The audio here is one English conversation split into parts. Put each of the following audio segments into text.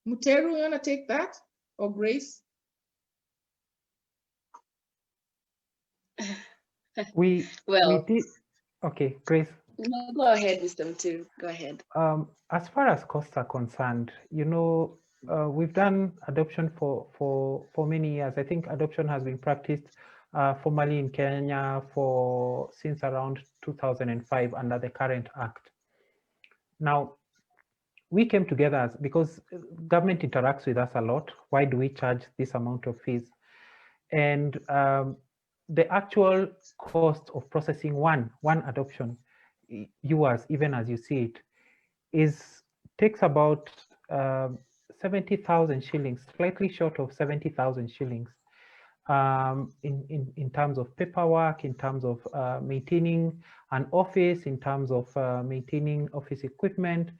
Muteru, you want to take that? Or Grace? We did. Okay, Grace. No, go ahead, Mr. Muteru. Go ahead. As far as costs are concerned, you know, we've done adoption for many years. I think adoption has been practiced formally in Kenya since around 2005 under the current act. Now, we came together because government interacts with us a lot. Why do we charge this amount of fees? And the actual cost of processing one adoption, yours, even as you see it, takes about 70,000 shillings, slightly short of 70,000 shillings, in terms of paperwork, in terms of maintaining an office, in terms of maintaining office equipment,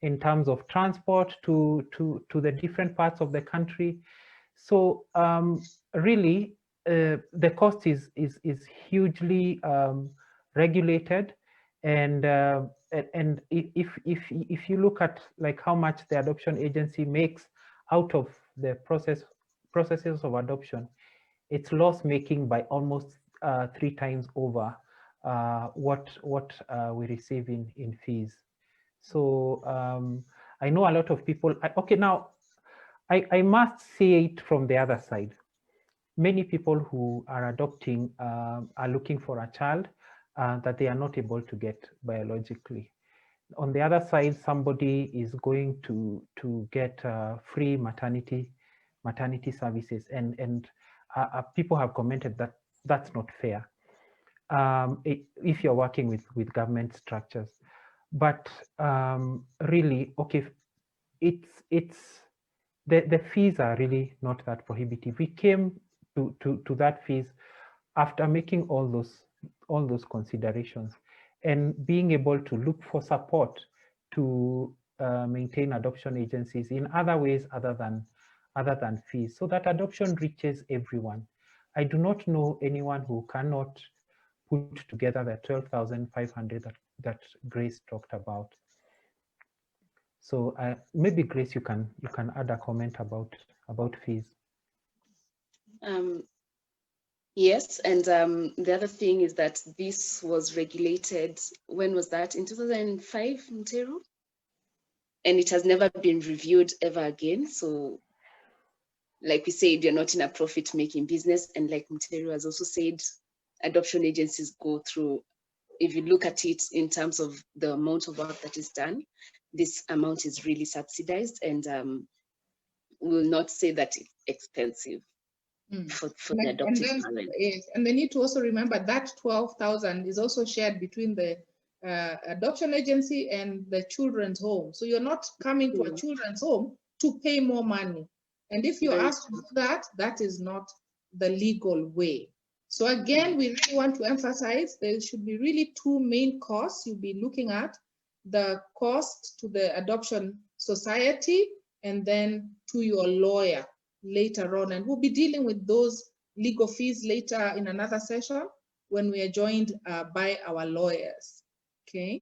in terms of transport to the different parts of the country. So really, the cost is hugely regulated, and if you look at like how much the adoption agency makes out of the processes of adoption, it's loss making by almost 3 times over what we receive in fees. So I know a lot of people. Okay, now I must say it from the other side. Many people who are adopting are looking for a child that they are not able to get biologically. On the other side, somebody is going to get free maternity services, and people have commented that that's not fair if you're working with government structures. But really, okay, the fees are really not that prohibitive. We came to that fees after making all those considerations and being able to look for support to maintain adoption agencies in other ways other than fees, so that adoption reaches everyone. I do not know anyone who cannot put together the 12,500 that Grace talked about. So maybe Grace, you can add a comment about fees. Yes, and the other thing is that this was regulated, when was that? In 2005, Muteru? And it has never been reviewed ever again. So like we said, you're not in a profit-making business. And like Muteru has also said, adoption agencies go through, if you look at it in terms of the amount of work that is done, this amount is really subsidized, and will not say that it's expensive for the adoptive parent. And they need to also remember that 12,000 is also shared between the adoption agency and the children's home. So you're not coming to a children's home to pay more money. And if you're asked to do that, that is not the legal way. So again, we really want to emphasize there should be really two main costs you'll be looking at: the cost to the adoption society and then to your lawyer later on. And we'll be dealing with those legal fees later in another session when we are joined by our lawyers. Okay.